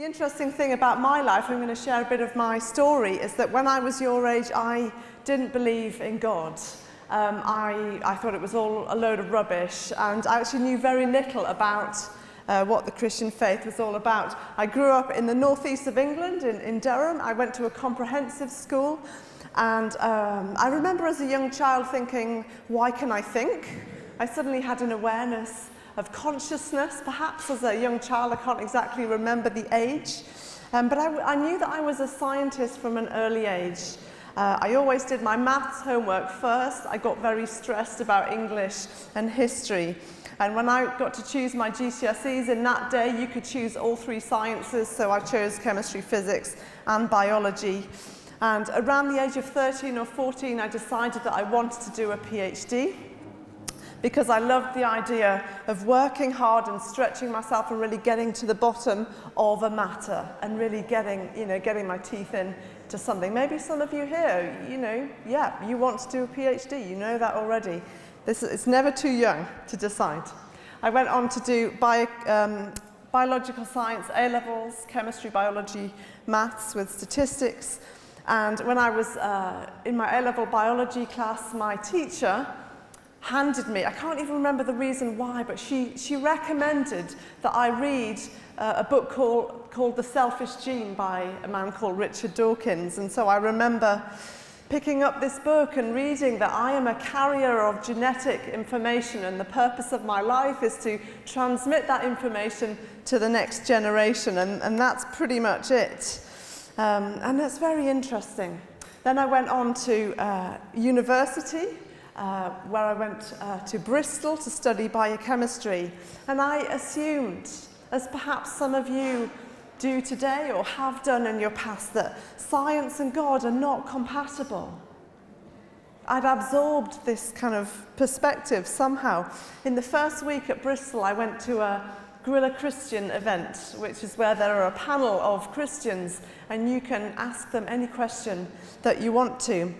The interesting thing about my life, I'm going to share a bit of my story, is that when I was your age, I didn't believe in God. I thought it was all a load of rubbish, and I actually knew very little about what the Christian faith was all about. I grew up in the northeast of England, in Durham. I went to a comprehensive school, and I remember as a young child thinking, why can I think? I suddenly had an awareness of consciousness, perhaps, as a young child. I can't exactly remember the age, but I knew that I was a scientist from an early age. I always did my maths homework first. I got very stressed about English and history. And when I got to choose my GCSEs in that day, you could choose all three sciences, so I chose chemistry, physics, and biology. And around the age of 13 or 14, I decided that I wanted to do a PhD, because I loved the idea of working hard and stretching myself and really getting to the bottom of a matter and really getting my teeth into something. Maybe some of you here, you want to do a PhD, you know that already. It's never too young to decide. I went on to do biological science A-levels, chemistry, biology, maths with statistics. And when I was in my A-level biology class, my teacher handed me, I can't even remember the reason why, but she recommended that I read a book called The Selfish Gene by a man called Richard Dawkins. And so I remember picking up this book and reading that I am a carrier of genetic information, and the purpose of my life is to transmit that information to the next generation, and that's pretty much it. And that's very interesting. Then I went on to university, where I went to Bristol to study biochemistry, and I assumed, as perhaps some of you do today or have done in your past, that science and God are not compatible. I'd absorbed this kind of perspective somehow. In the first week at Bristol, I went to a Guerrilla Christian event, which is where there are a panel of Christians and you can ask them any question that you want to.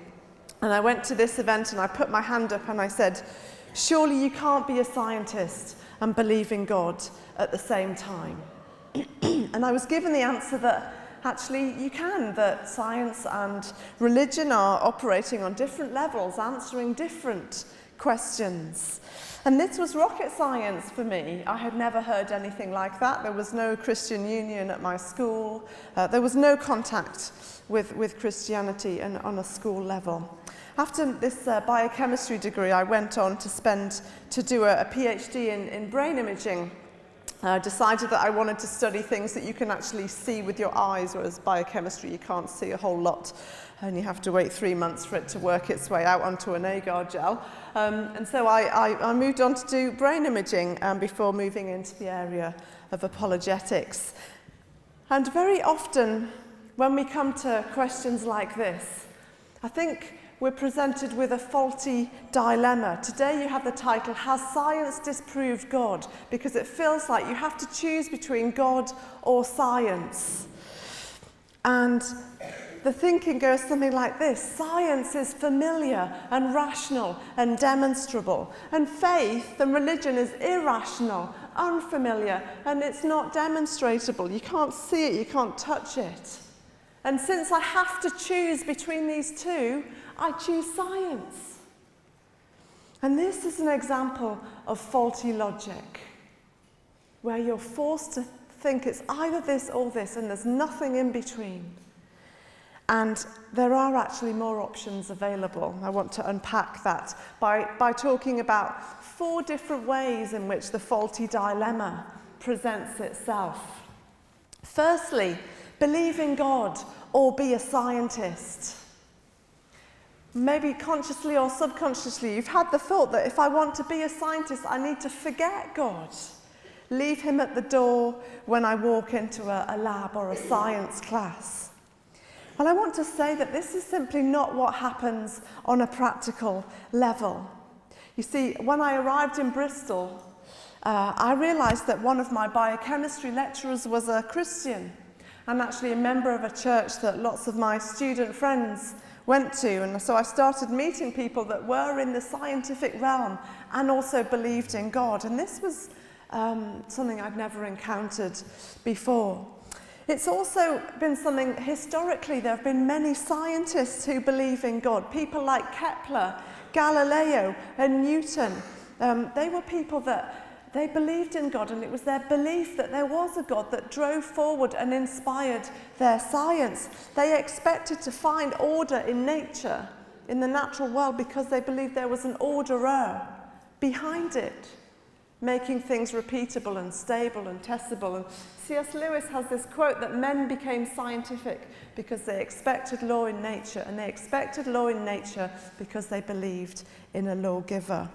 And I went to this event and I put my hand up and I said, surely you can't be a scientist and believe in God at the same time. And I was given the answer that actually you can, that science and religion are operating on different levels, answering different questions. And this was rocket science for me. I had never heard anything like that. There was no Christian union at my school. There was no contact with Christianity on a school level. After this biochemistry degree, I went on to do a PhD in brain imaging. I decided that I wanted to study things that you can actually see with your eyes, whereas biochemistry you can't see a whole lot, and you have to wait 3 months for it to work its way out onto an agar gel. And so I moved on to do brain imaging before moving into the area of apologetics. And very often, when we come to questions like this, I think we're presented with a faulty dilemma. Today you have the title, Has Science Disproved God? Because it feels like you have to choose between God or science. And the thinking goes something like this: science is familiar and rational and demonstrable, and faith and religion is irrational, unfamiliar, and it's not demonstratable. You can't see it, you can't touch it. And since I have to choose between these two, I choose science. And this is an example of faulty logic, where you're forced to think it's either this or this, and there's nothing in between. And there are actually more options available. I want to unpack that by talking about 4 different ways in which the faulty dilemma presents itself. Firstly, believe in God or be a scientist. Maybe consciously or subconsciously, you've had the thought that if I want to be a scientist, I need to forget God. Leave him at the door when I walk into a lab or a science class. Well, I want to say that this is simply not what happens on a practical level. You see, when I arrived in Bristol, I realized that one of my biochemistry lecturers was a Christian, and actually a member of a church that lots of my student friends went to. And so I started meeting people that were in the scientific realm and also believed in God. And this was something I'd never encountered before. It's also been something, historically, there have been many scientists who believe in God. People like Kepler, Galileo, and Newton. They were people that they believed in God, and it was their belief that there was a God that drove forward and inspired their science. They expected to find order in nature, in the natural world, because they believed there was an orderer behind it, making things repeatable and stable and testable. And C.S. Lewis has this quote that men became scientific because they expected law in nature, and they expected law in nature because they believed in a lawgiver.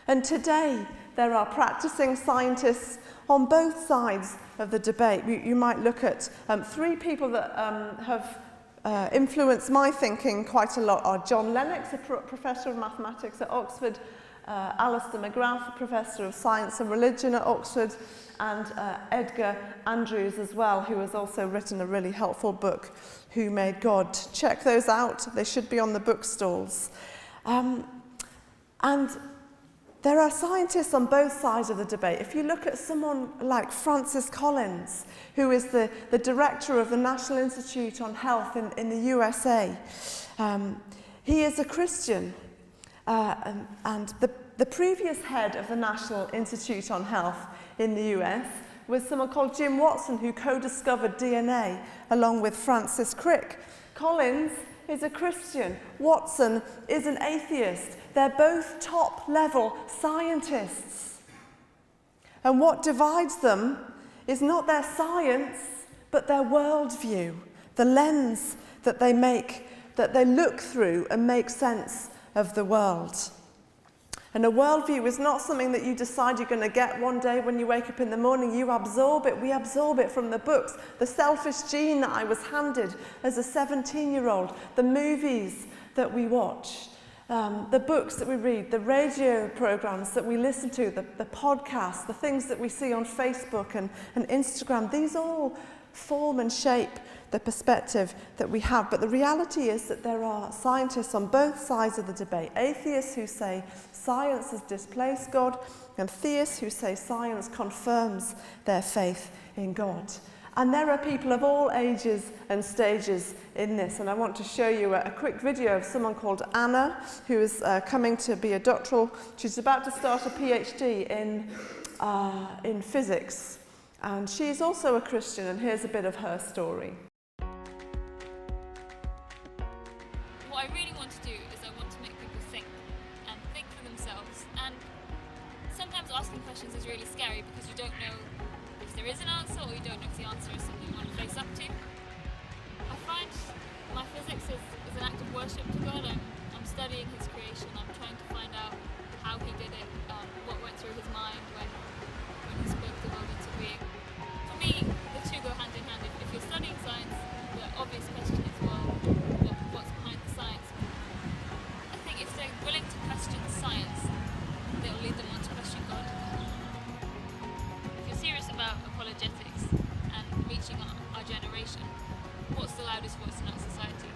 And today, there are practicing scientists on both sides of the debate. You might look at three people that have influenced my thinking quite a lot are John Lennox, a professor of mathematics at Oxford, Alistair McGrath, a professor of science and religion at Oxford, and Edgar Andrews as well, who has also written a really helpful book, Who Made God? Check those out. They should be on the bookstores. And there are scientists on both sides of the debate. If you look at someone like Francis Collins, who is the director of the National Institute on Health in the USA, he is a Christian. And the previous head of the National Institute on Health in the US was someone called Jim Watson, who co-discovered DNA along with Francis Crick. Collins is a Christian. Watson is an atheist. They're both top-level scientists. And what divides them is not their science, but their worldview, the lens that they look through and make sense of the world. And a worldview is not something that you decide you're going to get one day when you wake up in the morning. You absorb it. We absorb it from the books. The selfish gene that I was handed as a 17-year-old, the movies that we watch, the books that we read, the radio programs that we listen to, the podcasts, the things that we see on Facebook and Instagram, these all form and shape the perspective that we have. But the reality is that there are scientists on both sides of the debate. Atheists who say science has displaced God, and theists who say science confirms their faith in God. And there are people of all ages and stages in this. And I want to show you a quick video of someone called Anna, who is coming to be a doctoral. She's about to start a PhD in physics. And she's also a Christian, and here's a bit of her story. What I really want to do is I want to make people think for themselves. And sometimes asking questions is really scary because you don't know if there is an answer, or you don't know if the answer is something you want to face up to. I find my physics is an act of worship to God. I'm studying his creation. I'm trying to find out how he did it, what went through his mind when he spoke the world into being. For me, the two go hand in hand. If you're studying science, the obvious question is, well, what's behind the science? I think if they're willing to question science, they'll lead them on to question God. If you're serious about apologetics and reaching our generation, what's the loudest voice in our society?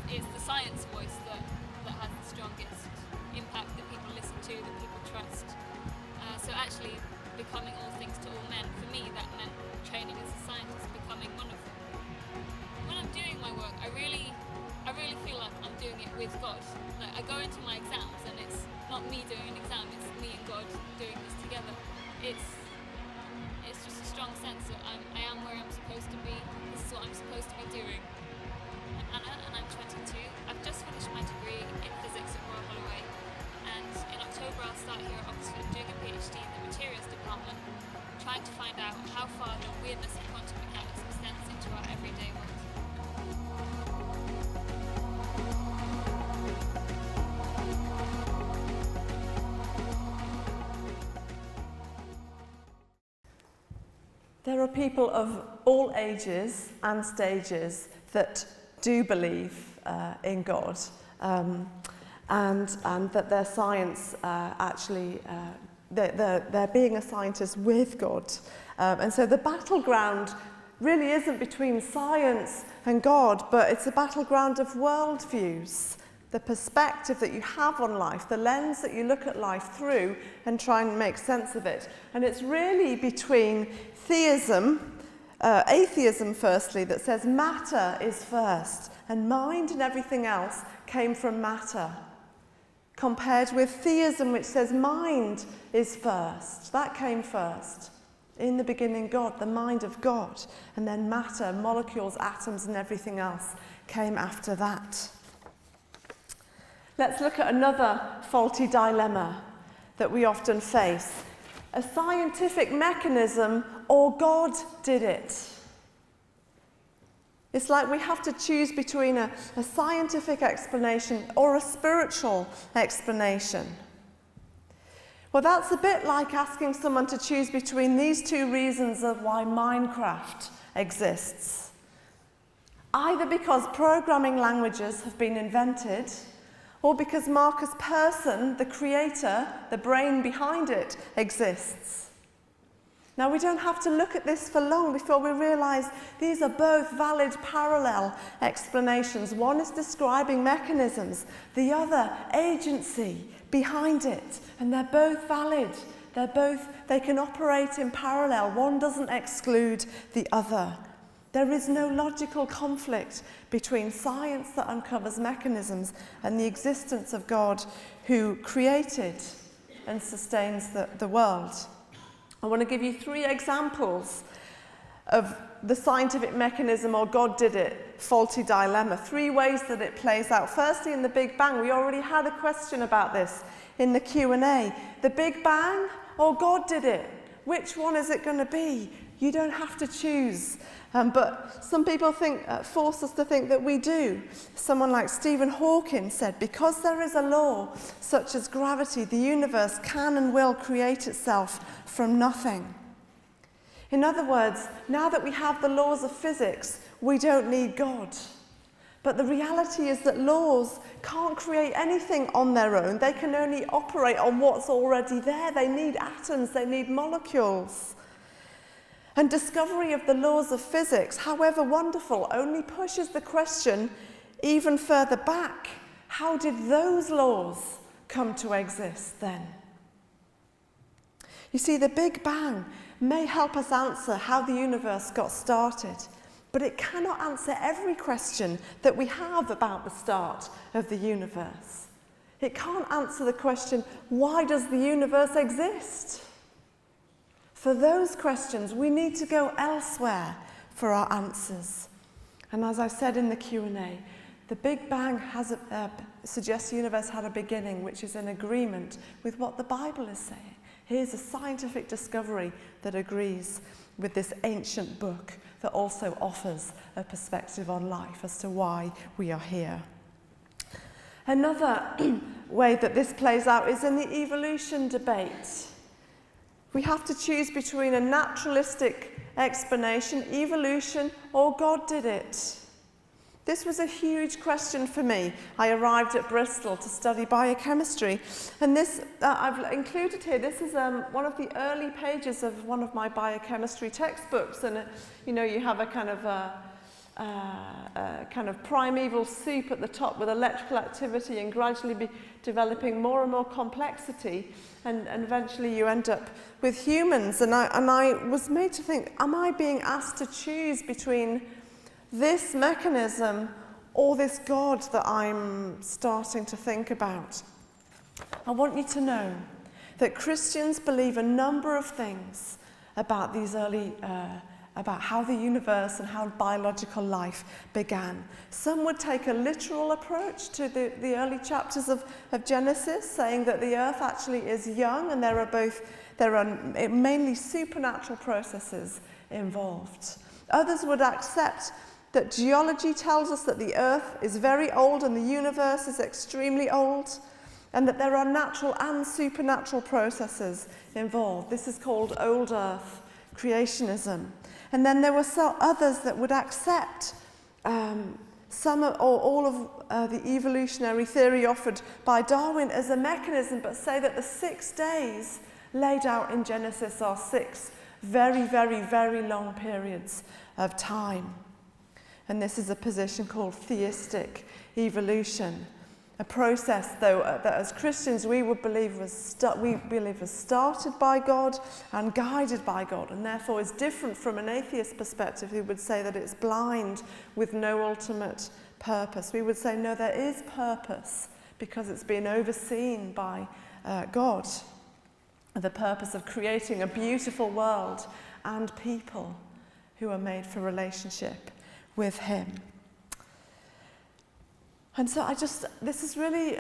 It's the science voice that has the strongest impact, that people listen to, that people trust. So actually becoming all things to all men, for me that meant training as a scientist, becoming one of them. When I'm doing my work, I really feel like I'm doing it with God. Like, I go into my exams and it's not me doing an exam, it's me and God doing this together. It's just a strong sense that I am where I'm supposed to be. This is what I'm supposed to be doing. I'm Anna and I'm 22. I've just finished my degree in physics at Orr-Ewing, and in October I'll start here at Oxford doing a PhD in the materials department, trying to find out how far the weirdness of quantum mechanics extends into our everyday world. There are people of all ages and stages that do believe in God, and that their science actually, they're being a scientist with God. And so the battleground really isn't between science and God, but it's a battleground of worldviews, the perspective that you have on life, the lens that you look at life through and try and make sense of it. And it's really between theism, atheism firstly, that says matter is first, and mind and everything else came from matter, compared with theism, which says mind is first. That came first. In the beginning, God, the mind of God, and then matter, molecules, atoms, and everything else came after that. Let's look at another faulty dilemma that we often face. A scientific mechanism, or God did it. It's like we have to choose between a scientific explanation or a spiritual explanation. Well, that's a bit like asking someone to choose between these two reasons of why Minecraft exists. Either because programming languages have been invented, or because Marcus Persson, the creator, the brain behind it, exists. Now, we don't have to look at this for long before we realise these are both valid parallel explanations. One is describing mechanisms, the other agency behind it, and they're both valid. They can operate in parallel. One doesn't exclude the other. There is no logical conflict between science that uncovers mechanisms and the existence of God who created and sustains the world. I want to give you 3 examples of the scientific mechanism, or God did it, faulty dilemma. 3 ways that it plays out. Firstly, in the Big Bang, we already had a question about this in the Q&A. The Big Bang, or God did it? Which one is it going to be? You don't have to choose. But some people force us to think that we do. Someone like Stephen Hawking said, because there is a law such as gravity, the universe can and will create itself from nothing. In other words, now that we have the laws of physics, we don't need God. But the reality is that laws can't create anything on their own. They can only operate on what's already there. They need atoms, they need molecules. And discovery of the laws of physics, however wonderful, only pushes the question even further back. How did those laws come to exist then? You see, the Big Bang may help us answer how the universe got started, but it cannot answer every question that we have about the start of the universe. It can't answer the question, why does the universe exist? For those questions, we need to go elsewhere for our answers. And as I said in the Q&A, the Big Bang suggests the universe had a beginning, which is in agreement with what the Bible is saying. Here's a scientific discovery that agrees with this ancient book that also offers a perspective on life as to why we are here. Another way that this plays out is in the evolution debate. We have to choose between a naturalistic explanation, evolution, or God did it. This was a huge question for me. I arrived at Bristol to study biochemistry, and this I've included here. This is one of the early pages of one of my biochemistry textbooks, and you have a kind of primeval soup at the top with electrical activity and gradually be developing more and more complexity, and eventually you end up with humans. And I was made to think, am I being asked to choose between this mechanism or this God that I'm starting to think about? I want you to know that Christians believe a number of things about these early about how the universe and how biological life began. Some would take a literal approach to the early chapters of Genesis, saying that the earth actually is young and there are mainly supernatural processes involved. Others would accept that geology tells us that the earth is very old and the universe is extremely old, and that there are natural and supernatural processes involved. This is called old earth creationism. And then there were others that would accept some or all of the evolutionary theory offered by Darwin as a mechanism, but say that the 6 days laid out in Genesis are 6 very, very, very long periods of time. And this is a position called theistic evolution. A process, though, that as Christians we would believe was started by God and guided by God, and therefore is different from an atheist perspective who would say that it's blind with no ultimate purpose. We would say, no, there is purpose because it's been overseen by God. The purpose of creating a beautiful world and people who are made for relationship with Him. And so this is really,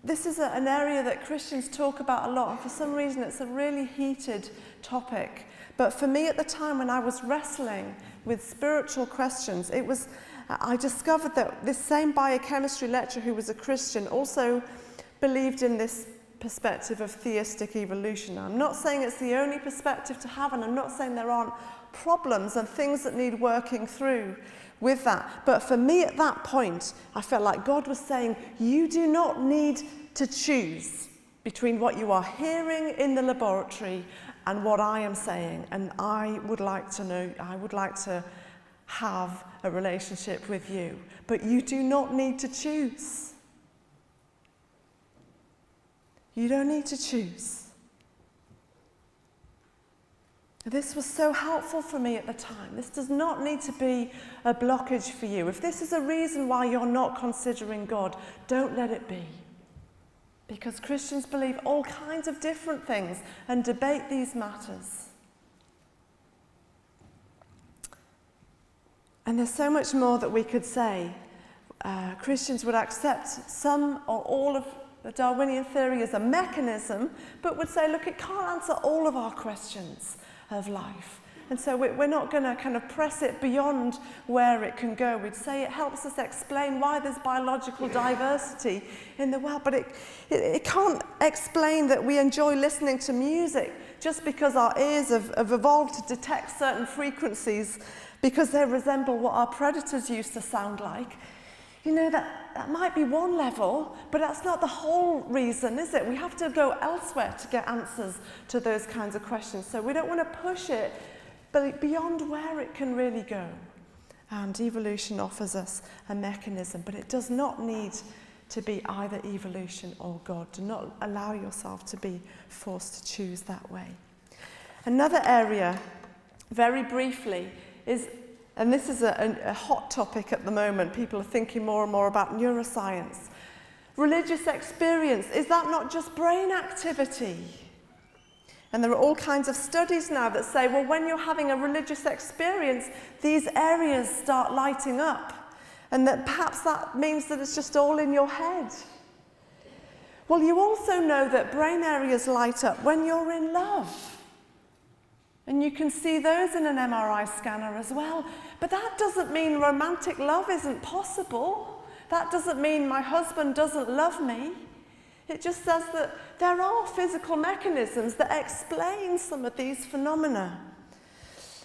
this is an area that Christians talk about a lot, and for some reason it's a really heated topic. But for me at the time when I was wrestling with spiritual questions, I discovered that this same biochemistry lecturer who was a Christian also believed in this perspective of theistic evolution. I'm not saying it's the only perspective to have, and I'm not saying there aren't problems and things that need working through with that. But for me at that point, I felt like God was saying, you do not need to choose between what you are hearing in the laboratory and what I am saying. And I would like to have a relationship with you. But you do not need to choose. You don't need to choose. This was so helpful for me at the time. This does not need to be a blockage for you. If this is a reason why you're not considering God, don't let it be. Because Christians believe all kinds of different things and debate these matters. And there's so much more that we could say. Christians would accept some or all of the Darwinian theory as a mechanism, but would say, look, it can't answer all of our questions of life. And so we're not going to kind of press it beyond where it can go. We'd say it helps us explain why there's biological diversity in the world, but it can't explain that we enjoy listening to music just because our ears have evolved to detect certain frequencies because they resemble what our predators used to sound like. You know, that might be one level, but that's not the whole reason, is it? We have to go elsewhere to get answers to those kinds of questions. So we don't want to push it beyond where it can really go. And evolution offers us a mechanism, but it does not need to be either evolution or God. Do not allow yourself to be forced to choose that way. Another area, very briefly, is, and this is a hot topic at the moment, people are thinking more and more about neuroscience. Religious experience, is that not just brain activity? And there are all kinds of studies now that say, well, when you're having a religious experience, these areas start lighting up. And that perhaps that means that it's just all in your head. Well, you also know that brain areas light up when you're in love. And you can see those in an MRI scanner as well. But that doesn't mean romantic love isn't possible. That doesn't mean my husband doesn't love me. It just says that there are physical mechanisms that explain some of these phenomena.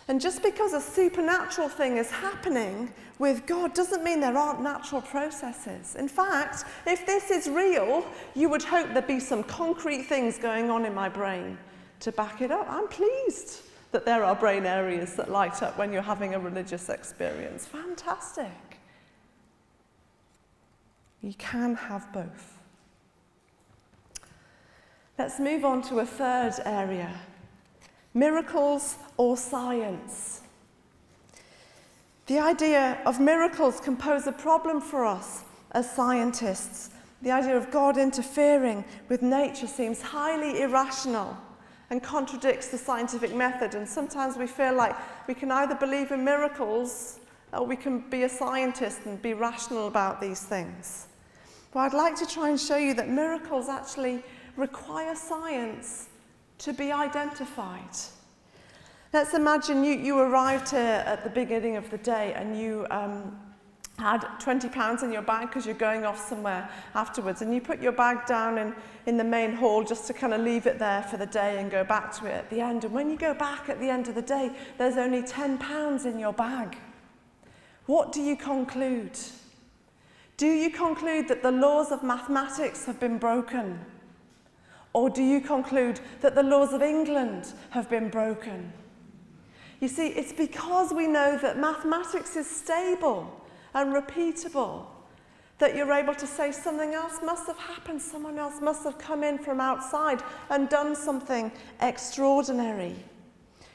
And just because a supernatural thing is happening with God doesn't mean there aren't natural processes. In fact, if this is real, you would hope there'd be some concrete things going on in my brain to back it up. I'm pleased that there are brain areas that light up when you're having a religious experience. Fantastic. You can have both. Let's move on to a third area. Miracles or science. The idea of miracles can pose a problem for us as scientists. The idea of God interfering with nature seems highly irrational and contradicts the scientific method. And sometimes we feel like we can either believe in miracles or we can be a scientist and be rational about these things. Well, I'd like to try and show you that miracles actually require science to be identified. Let's imagine you arrived here at the beginning of the day and you had £20 in your bag because you're going off somewhere afterwards, and you put your bag down in the main hall just to kind of leave it there for the day and go back to it at the end. And when you go back at the end of the day, there's only £10 in your bag. What do you conclude? Do you conclude that the laws of mathematics have been broken? Or do you conclude that the laws of England have been broken? You see, it's because we know that mathematics is stable and repeatable that you're able to say something else must have happened. Someone else must have come in from outside and done something extraordinary.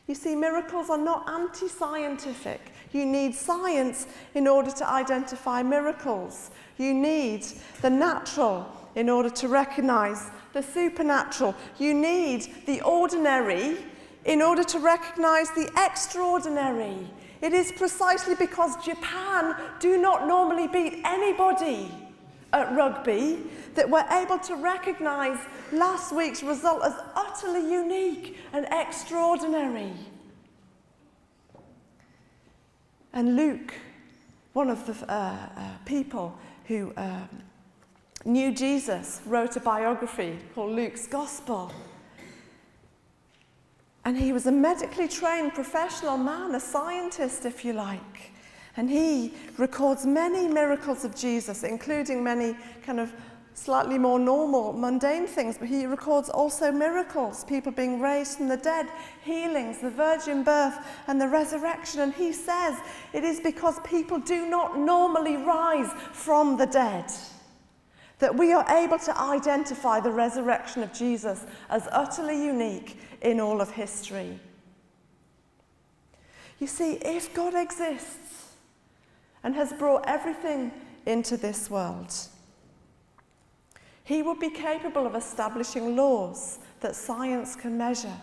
You see, miracles are not anti-scientific. You need science in order to identify miracles. You need the natural in order to recognize the supernatural. You need the ordinary in order to recognize the extraordinary. It is precisely because Japan do not normally beat anybody at rugby that we're able to recognize last week's result as utterly unique and extraordinary. And Luke, one of the people who knew Jesus, wrote a biography called Luke's Gospel. And he was a medically trained professional man, a scientist, if you like. And he records many miracles of Jesus, including many kind of slightly more normal, mundane things, but he records also miracles, people being raised from the dead, healings, the virgin birth, and the resurrection. And he says it is because people do not normally rise from the dead that we are able to identify the resurrection of Jesus as utterly unique in all of history. You see, if God exists and has brought everything into this world, he would be capable of establishing laws that science can measure,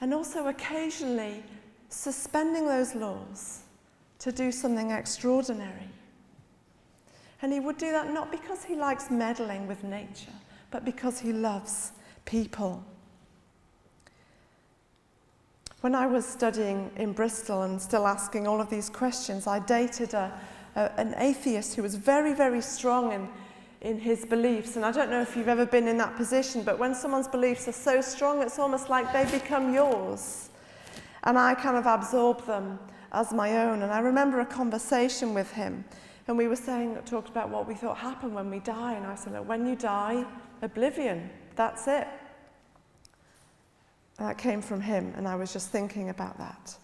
and also occasionally suspending those laws to do something extraordinary. And he would do that not because he likes meddling with nature, but because he loves people. When I was studying in Bristol and still asking all of these questions, I dated an atheist who was very, very strong in his beliefs. And I don't know if you've ever been in that position, but when someone's beliefs are so strong, it's almost like they become yours. And I kind of absorb them as my own. And I remember a conversation with him, and we were talked about what we thought happened when we die. And I said, look, when you die, oblivion, that's it. And that came from him, and I was just thinking about that.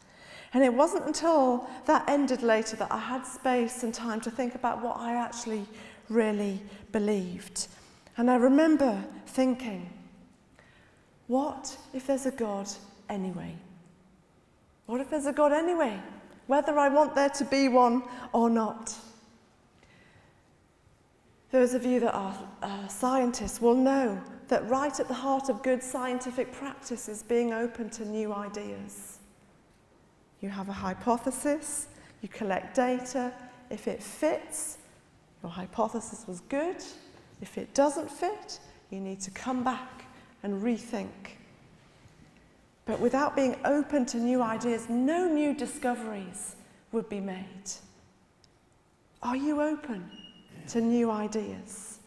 And it wasn't until that ended later that I had space and time to think about what I actually really believed. And I remember thinking, what if there's a God anyway? What if there's a God anyway? Whether I want there to be one or not. Those of you that are scientists will know that right at the heart of good scientific practice is being open to new ideas. You have a hypothesis, you collect data. If it fits, your hypothesis was good. If it doesn't fit, you need to come back and rethink. But without being open to new ideas, no new discoveries would be made. Are you open to new ideas?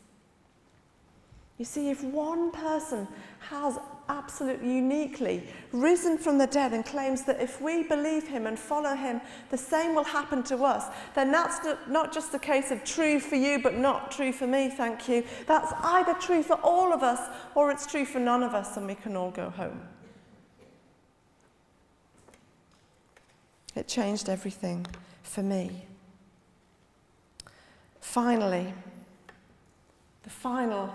You see, if one person has absolutely uniquely risen from the dead and claims that if we believe him and follow him, the same will happen to us, then that's not just a case of true for you but not true for me, thank you. That's either true for all of us or it's true for none of us and we can all go home. It changed everything for me. Finally, the final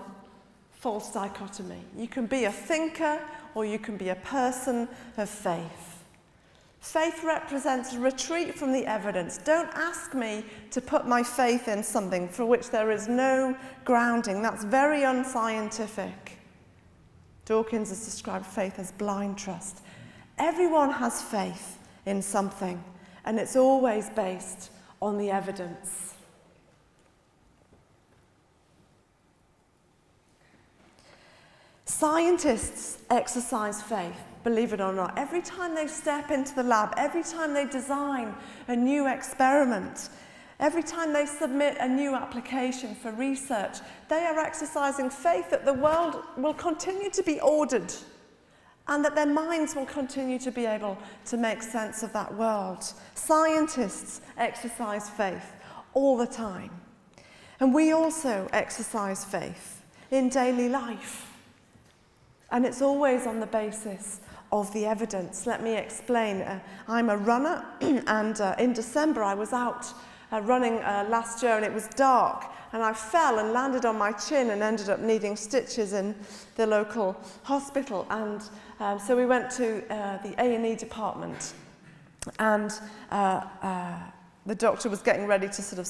false dichotomy. You can be a thinker or you can be a person of faith. Faith represents retreat from the evidence. Don't ask me to put my faith in something for which there is no grounding. That's very unscientific. Dawkins has described faith as blind trust. Everyone has faith in something, and it's always based on the evidence. Scientists exercise faith, believe it or not. Every time they step into the lab, every time they design a new experiment, every time they submit a new application for research, they are exercising faith that the world will continue to be ordered and that their minds will continue to be able to make sense of that world. Scientists exercise faith all the time. And we also exercise faith in daily life. And it's always on the basis of the evidence. Let me explain. I'm a runner, and in December I was out running last year, and it was dark, and I fell and landed on my chin and ended up needing stitches in the local hospital. And so we went to the A&E department, and the doctor was getting ready to sort of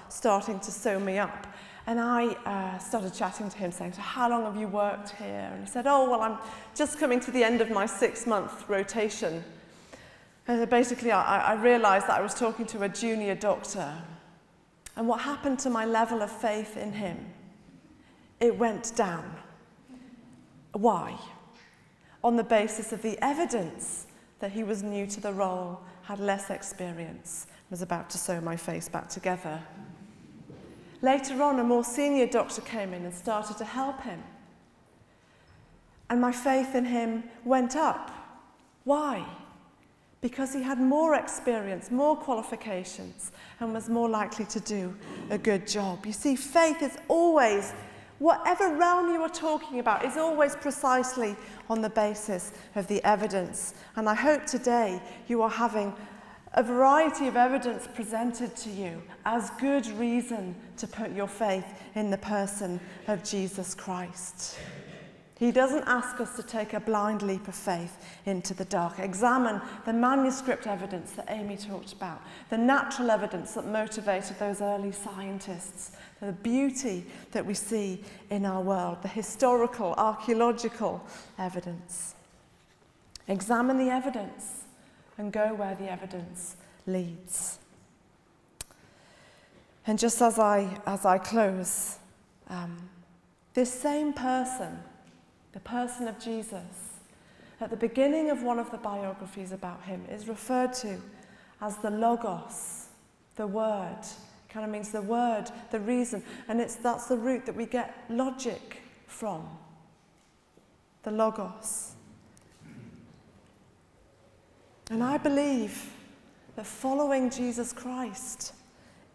starting to sew me up. And I started chatting to him, saying, "So how long have you worked here?" And he said, "Oh, well, I'm just coming to the end of my 6-month rotation." And basically, I realised that I was talking to a junior doctor. And what happened to my level of faith in him? It went down. Why? On the basis of the evidence that he was new to the role, had less experience, was about to sew my face back together. Later on, a more senior doctor came in and started to help him. And my faith in him went up. Why? Because he had more experience, more qualifications, and was more likely to do a good job. You see, faith is always, whatever realm you are talking about, is always precisely on the basis of the evidence. And I hope today you are having a variety of evidence presented to you as good reason to put your faith in the person of Jesus Christ. He doesn't ask us to take a blind leap of faith into the dark. Examine the manuscript evidence that Amy talked about, the natural evidence that motivated those early scientists, the beauty that we see in our world, the historical, archaeological evidence. Examine the evidence and go where the evidence leads. And just as I close, this same person, the person of Jesus, at the beginning of one of the biographies about him, is referred to as the Logos, the Word. It kind of means the Word, the reason, and that's the root that we get logic from, the Logos. And I believe that following Jesus Christ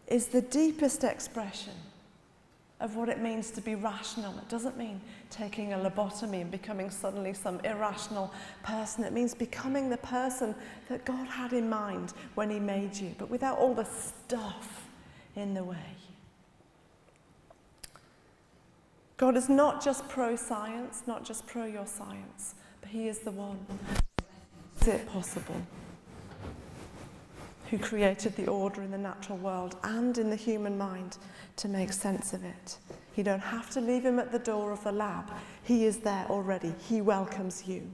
is the deepest expression of what it means to be rational. It doesn't mean taking a lobotomy and becoming suddenly some irrational person. It means becoming the person that God had in mind when he made you, but without all the stuff in the way. God is not just pro-science, not just pro your science, but he is the one who makes it possible, who created the order in the natural world and in the human mind to make sense of it. You don't have to leave him at the door of the lab. He is there already. He welcomes you.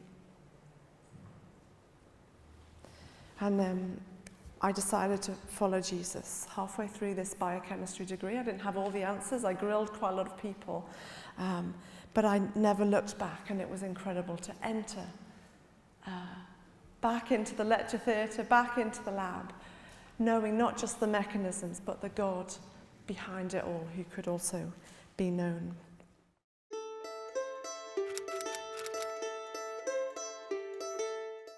And I decided to follow Jesus. Halfway through this biochemistry degree, I didn't have all the answers. I grilled quite a lot of people. But I never looked back, and it was incredible to enter back into the lecture theatre, back into the lab, knowing not just the mechanisms, but the God behind it all, who could also be known.